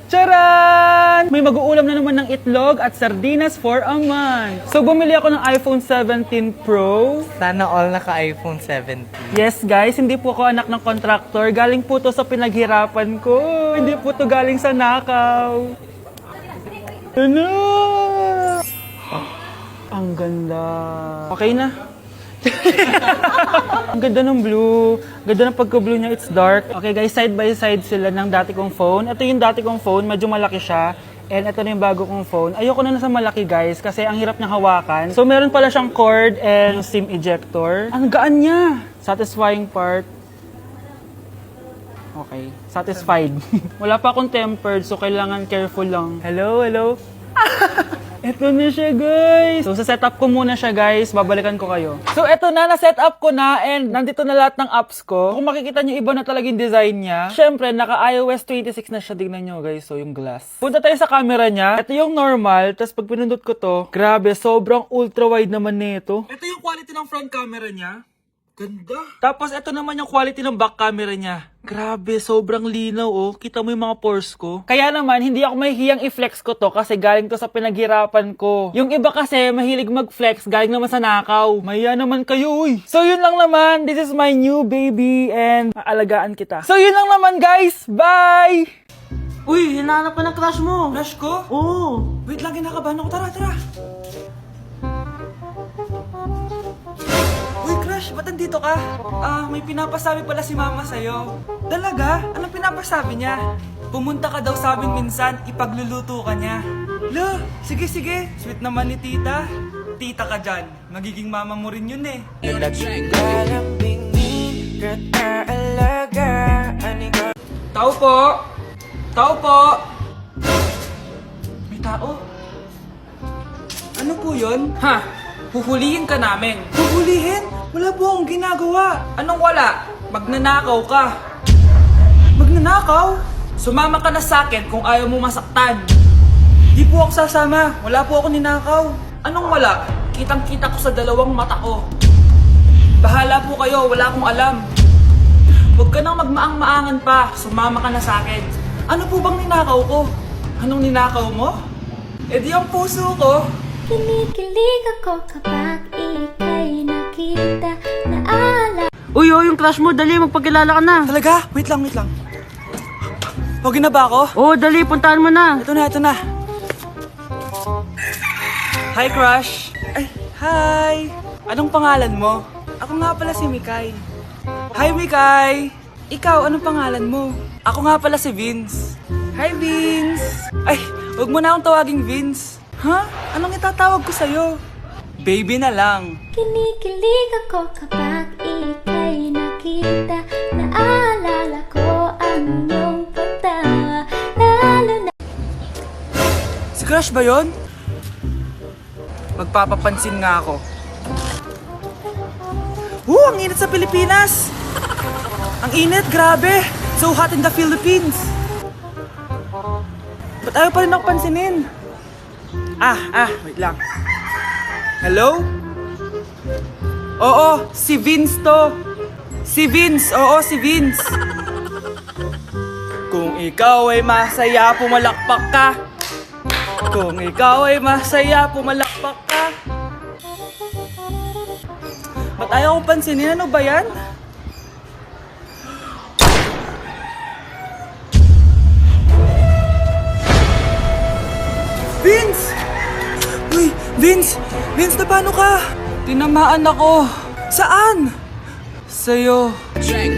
Charan! May mag-uulam na naman ng itlog at sardinas for a month. So, bumili ako ng iPhone 17 Pro. Sana all naka-iPhone 17. Yes, guys, hindi po ako anak ng contractor. Galing po to sa pinaghirapan ko. Hindi po to galing sa nakaw. Ano? Ang ganda. Okay na. Ang ganda ng blue. Ganda ng pagka-blue niya, it's dark. Okay guys, side by side sila ng dati kong phone. Ito yung dati kong phone, medyo malaki siya. And ito na yung bago kong phone. Ayoko na sa malaki guys, kasi ang hirap niyang hawakan. So meron pala siyang cord and SIM ejector. Ang gaan niya! Satisfying part. Okay, satisfied. Wala pa akong tempered, so kailangan careful lang. Hello, hello? Ito na siya, guys. So, sa setup ko muna siya, guys. Babalikan ko kayo. So, ito na. Na-setup ko na and nandito na lahat ng apps ko. Kung makikita nyo, iba na talaga yung design niya. Siyempre, naka-iOS 26 na siya. Tignan nyo, guys. So, yung glass. Punta tayo sa camera niya. Ito yung normal. Tapos, pag pinundot ko to, grabe, sobrang ultra-wide naman nito. Ito yung quality ng front camera niya. Ganda. Tapos, ito naman yung quality ng back camera niya. Grabe, sobrang linaw, oh. Kita mo yung mga pores ko. Kaya naman, hindi ako mahihiyang i-flex ko to kasi galing to sa pinaghirapan ko. Yung iba kasi, mahilig mag-flex, galing naman sa nakaw. Mahiya naman kayo, uy. So, yun lang naman. This is my new baby and aalagaan kita. So, yun lang naman, guys. Bye! Uy, hinahanap ka ng crush mo. Crush ko? Oo. Wait lang, kinakabahan ako. Tara, tara. Uy, crush, ba't andito ka? May pinapasabi pala si mama sa'yo. Talaga? Anong pinapasabi niya? Pumunta ka daw sa amin minsan, ipagluluto ka niya. Lo, sige, sige. Sweet naman ni tita. Tita ka dyan. Magiging mama mo rin yun eh. Tao po! Tao po! May tao? Ano po yun? Ha? Huhulihin ka namin. Huhulihin? Wala po akong ginagawa. Anong wala? Magnanakaw ka. Magnanakaw? Sumama ka na sa akin kung ayaw mo masaktan. Di po ako sasama. Wala po ako ninakaw. Anong wala? Kitang-kita ko sa dalawang mata ko. Bahala po kayo. Wala akong alam. Huwag ka nang magmaang-maangan pa. Sumama ka na sa akin. Ano po bang ninakaw ko? Anong ninakaw mo? Eh di ang puso ko. Kinikilig ako kapag ika'y nakita na ala. Uy, yung crush mo, dali, magpagkilala ka na. Talaga? Wait lang, wait lang. Okay na ba ako? Oo, dali, puntahan mo na. Ito na, ito na. Hi, crush. Ay, hi. Anong pangalan mo? Ako nga pala si Mikay. Hi, Mikay. Ikaw, anong pangalan mo? Ako nga pala si Vince. Hi, Vince. Ay, huwag mo na akong tawaging Vince. Ha? Anong itatawag ko sa'yo? Baby na lang. Kinikilig ako kapag ika'y nakita. Naalala ko ang iyong pagtawa. Lalo na Si Crush ba yun? Magpapapansin nga ako. Ang init sa Pilipinas! Ang init, grabe! So hot in the Philippines! Ba't ayaw pa rin ako pansinin? Wait lang. Hello? Oo, si Vince to. Si Vince, oo, si Vince. Kung ikaw ay masaya, pumalakpak ka. Kung ikaw ay masaya, pumalakpak ka. Ba't ayaw ko pansinin? Ano ba yan? Vince! Uy, Vince! Vince, na paano ka? Tinamaan ako. Saan? Sa'yo. Okay,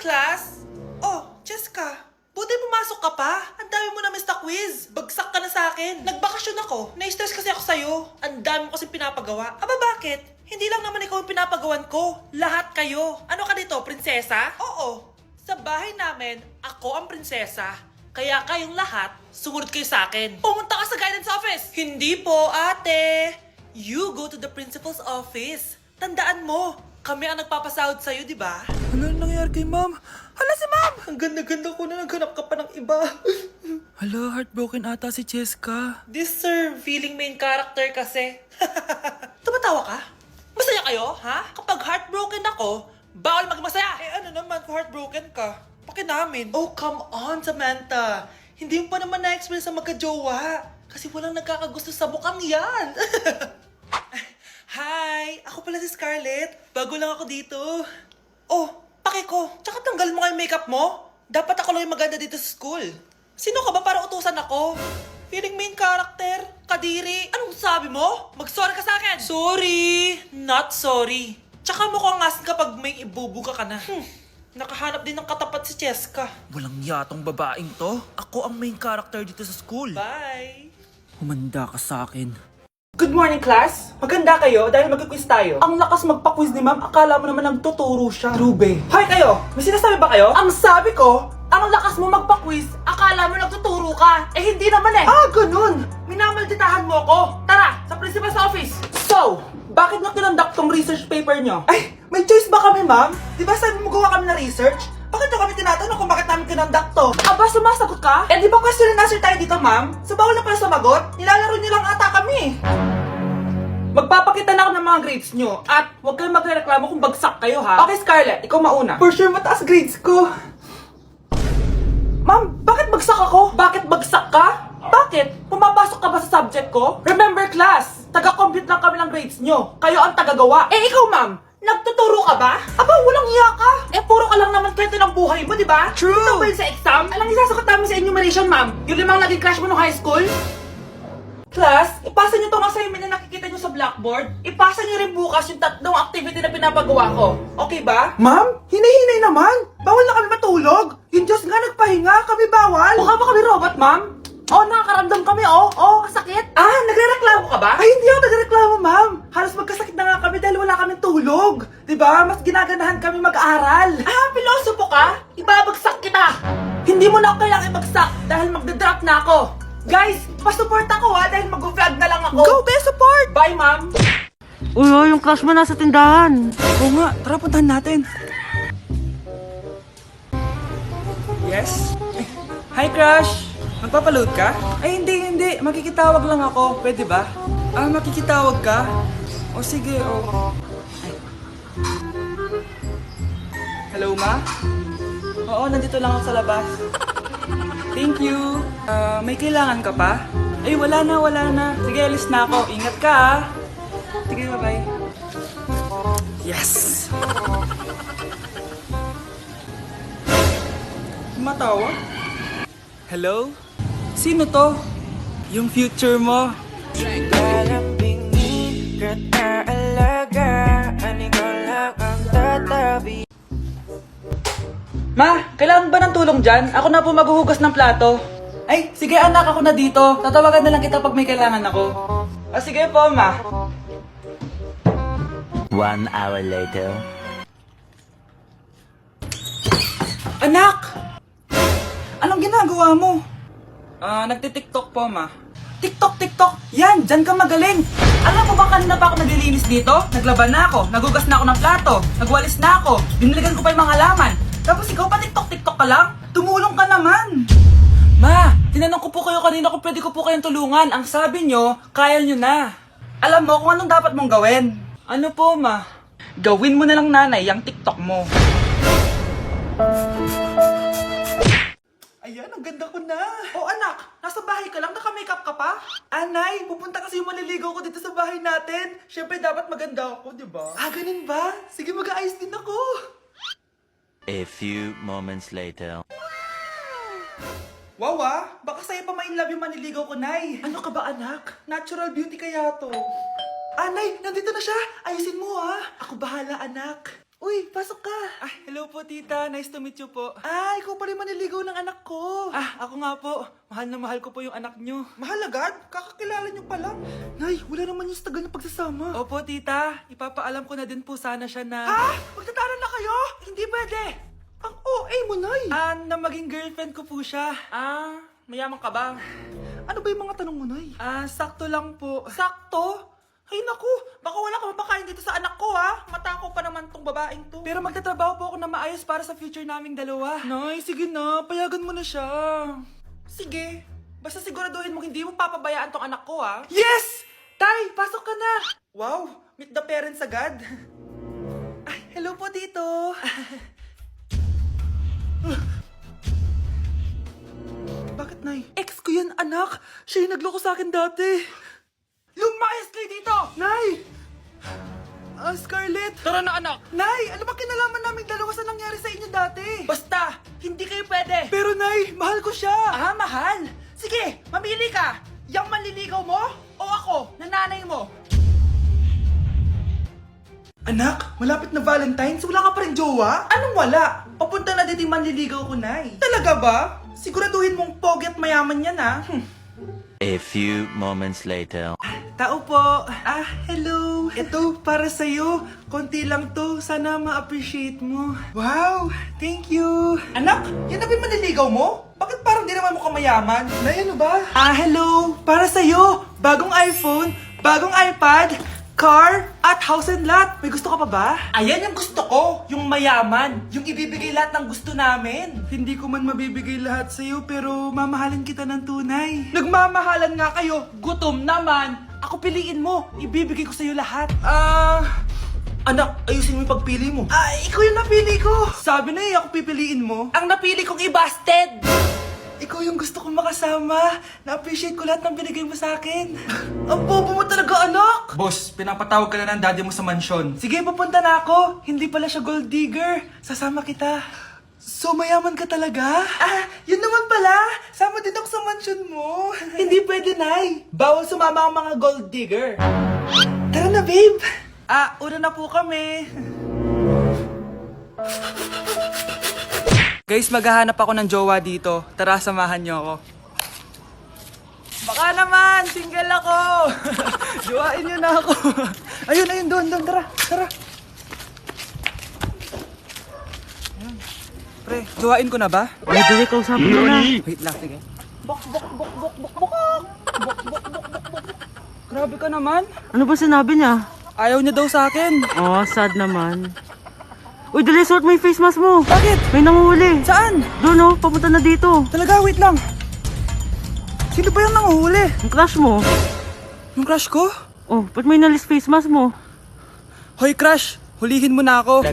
class. Oh, Jessica. Buti pumasok ka pa. Ang dami mo na miss na quiz. Bagsak ka na sa akin. Nagbakasyon ako. Na-stress kasi ako sa'yo. Ang dami mo kasi pinapagawa. Aba, bakit? Hindi lang naman ikaw yung pinapagawan ko. Lahat kayo. Ano ka dito, prinsesa? Oo. Sa bahay namin, ako ang prinsesa. Kaya kayong lahat, sumunod kayo sa akin. Pumunta ka sa guidance office. Hindi po, ate. You go to the principal's office. Tandaan mo, kami ang nagpapasahod sa'yo, di ba? Ano nangyayari kay ma'am? Hala si ma'am! Ang ganda-ganda ko na naghanap ka pa ng iba. Hala, heartbroken ata si Jessica. This sir, feeling main character kasi. Tumatawa ka? Masaya kayo, ha? Kapag heartbroken ako, Bawal magmasaya! Eh ano naman, kung heartbroken ka, namin. Oh, come on, Samantha. Hindi mo pa naman na-experience sa magka-jowa. Kasi walang nagkakagusto sa bukang yan. Hi! Ako pala si Scarlett. Bago lang ako dito. Oh, pake ko. Tsaka tanggal mo nga yung makeup mo. Dapat ako lang yung maganda dito sa school. Sino ka ba para utusan ako? Feeling main character? Kadiri? Anong sabi mo? Mag-sorry ka sa akin! Sorry! Not sorry. Tsaka mukhang asin kapag may ibubuga ka na. Nakahanap din ng katapat si Cheska. Walang yatong babaeng to. Ako ang main character dito sa school. Bye! Humanda ka sa akin. Good morning, class! Maganda kayo dahil mag-quiz tayo. Ang lakas magpa-quiz ni ma'am, akala mo naman nagtuturo siya. Trube. Hoy kayo! May sinasabi ba kayo? Ang sabi ko, ang lakas mo magpa-quiz, akala mo nagtuturo ka. Eh hindi naman eh. Ah, ganun! Minamalditahan mo ako. Tara, sa principal's office. So, bakit nyo kinonduct tong research paper nyo? Ay, may choice ba kami, ma'am? Di ba sabi mo gawa kami na research? Bakit nyo kami tinatanong kung bakit namin kinonduct to? Aba, sumasagot ka? Eh di ba question and answer tayo dito, ma'am? So bawal na pala sumagot? Nilalaro nyo lang ata kami. Magpapakita na ako ng mga grades nyo. At huwag kayong magreklamo kung bagsak kayo, ha? Okay, Scarlett, ikaw mauna. For sure, mataas grades ko. Ma'am, bakit bagsak ako? Bakit bagsak ka? Bakit? Pumapasok ka ba sa subject ko? Remember, class, taga-compute lang kami ng grades nyo. Kayo ang tagagawa. Eh, ikaw, ma'am, nagtuturo ka ba? Aba, walang iya ka. Eh, puro ka lang naman kwento ng buhay mo, di ba? True. Ito ba yun sa exam? Alang isasagot namin sa enumeration, ma'am. Yung 5 naging crush mo nung high school? Class, ipasa nyo tong assignment na nakikita nyo sa blackboard. Ipasa nyo rin bukas yung 3 activity na pinapagawa ko. Okay ba? Ma'am, hinay-hinay naman. Bawal na kami matulog. Yung Diyos nga nagpahinga, kami bawal. Mukha ba kami robot, ma'am? Oh, nakakaramdam kami, oh. Oh, sakit. Ah, nagre-reklamo ka ba? Ay, hindi ako nagre-reklamo, ma'am. Halos magkasakit na nga kami dahil wala kaming tulog. Diba? Mas ginaganahan kami mag-aral. Ah, pilosopo ka? Ibabagsak kita. Hindi mo na ako kailangang ibagsak dahil magda-drop na ako. Guys, pa-support ako ha dahil mag-vlog na lang ako. Go, be support! Bye, ma'am. Uy, yung crush mo nasa tindahan. Oo nga, tara puntahan natin. Yes? Hi, crush! Magpapaload ka? Ay, hindi. Makikitawag lang ako. Pwede ba? Ah, makikitawag ka? O sige, o. Hello, ma? Oo, nandito lang ako sa labas. Thank you. May kailangan ka pa? Ay, wala na. Sige, alis na ako. Ingat ka, ah. Sige, bye-bye. Yes! Matawa? Hello? Sino to? Yung future mo. Ma, kailangan ba ng tulong dyan? Ako na po maghuhugas ng plato. Ay, sige anak, ako na dito. Tatawagan na lang kita pag may kailangan ako. O sige po, ma. 1 hour later. Anak! Anong ginagawa mo? Nagtitiktok po, ma. TikTok! Yan, dyan ka magaling! Alam mo ba kanina pa ako naglilinis dito? Naglaban na ako, nagugas na ako ng plato, nagwalis na ako, diniligan ko pa yung mga halaman. Tapos ikaw pa TikTok ka lang? Tumulong ka naman! Ma, tinanong ko po kayo kanina kung pwede ko po kayong tulungan. Ang sabi nyo, kaya nyo na. Alam mo kung anong dapat mong gawin? Ano po, ma? Gawin mo na lang, nanay, yung TikTok mo. Ayan, ang ganda ko na. Oh, anak, nasa bahay ka lang, naka-makeup ka pa? Anay, pupunta kasi yung maliligaw ko dito sa bahay natin. Siyempre, dapat maganda ako, di ba? Ah, ganun ba? Sige, mag-aayos din ako. A few moments later. Wow, baka sa'yo pa ma-inlove yung maniligaw ko, Nay. Ano ka ba, anak? Natural beauty kaya to. Nay, nandito na siya. Ayusin mo, ha? Ako bahala, anak. Uy, pasok ka. Hello po, tita. Nice to meet you po. Ikaw pa rin maniligaw ng anak ko. Ako nga po. Mahal na mahal ko po yung anak nyo. Mahal agad? Kakakilala nyo pa lang. Nay, wala naman yung tagal ng pagsasama. Opo, tita. Ipapaalam ko na din po sana siya na... Magtatanan na kayo? Hindi pwede. Ang OA mo, Nay. Na maging girlfriend ko po siya. Mayaman ka ba? Ano ba yung mga tanong mo, Nay? Sakto lang po. Sakto? Ay naku, baka wala ka mapakain dito sa anak ko ha. Matako pa naman tong babaeng to. Pero magtatrabaho po ako na maayos para sa future naming dalawa. Nay, sige na, payagan mo na siya. Sige, basta siguraduhin mo hindi mo papabayaan tong anak ko ha. Yes! Tay, pasok ka na. Wow, meet the parents agad. Hello Hello po, Tito. Bakit, Nay? Ex ko yan, anak. Siya yung nagloko sa akin dati. Lumayas kayo dito! Nay! Scarlett! Tara na, anak! Nay, ano ba kinalaman namin dalawa sa nangyari sa inyo dati? Basta, hindi kayo pwede! Pero Nay, mahal ko siya! Ah, mahal? Sige, mamili ka! Yang manliligaw mo o ako, nananay mo? Anak, malapit na Valentine's, wala ka pa rin jowa? Anong wala? Papunta na din yung manliligaw ko, Nay. Talaga ba? Siguraduhin mong pogi at mayaman yan, ha? A few moments later. Tao po. Hello. Ito, para sa'yo. Konti lang to. Sana ma-appreciate mo. Wow, thank you. Anak, yan na ba yung manliligaw mo? Bakit parang di naman mo kamayaman? Nay, ano ba? Hello. Para sa'yo. Bagong iPhone, bagong iPad, car, at house and lot. May gusto ka pa ba? Ayan yung gusto ko. Yung mayaman. Yung ibibigay lahat ng gusto namin. Hindi ko man mabibigay lahat sa'yo, pero mamahalin kita ng tunay. Nagmamahalan nga kayo. Gutom naman. Ako piliin mo. Ibibigay ko sa'yo lahat. Anak, ayusin mo yung pagpili mo. Ikaw yung napili ko. Sabi na ako pipiliin mo. Ang napili kong i-busted. Ikaw yung gusto kong makasama. Na-appreciate ko lahat ng binigay mo sa akin. Ang bobo mo talaga, anak! Boss, pinapatawag ka na ng daddy mo sa mansyon. Sige, papunta na ako. Hindi pala siya gold digger. Sasama kita. So, mayaman ka talaga? Yun naman pala. Sama din ako sa mansyon mo. Hindi pwede, Nay. Bawal sumama ang mga gold digger. Tara na, babe. Una na po kami. Guys, maghahanap ako ng jowa dito. Tara, samahan niyo ako. Baka naman, single ako. Jowain niyo na ako. Ayun, doon, tara. Ayun. Pre, jowain ko na ba? Dali, kausapin mo na. Wait lang, sige. Bok. Grabe ka naman. Ano ba sinabi niya? Ayaw niya daw sa akin. Oh, sad naman. Uy, dali, suot mo yung face mask mo. Bakit? May nanguhuli. Saan? Doon, oh, papunta na dito. Talaga, wait lang. Sino ba yung nanguhuli? Ang crush mo. Yung crush ko? Oh, ba't may nalis face mask mo? Hoy, crush! Hulihin mo na ako.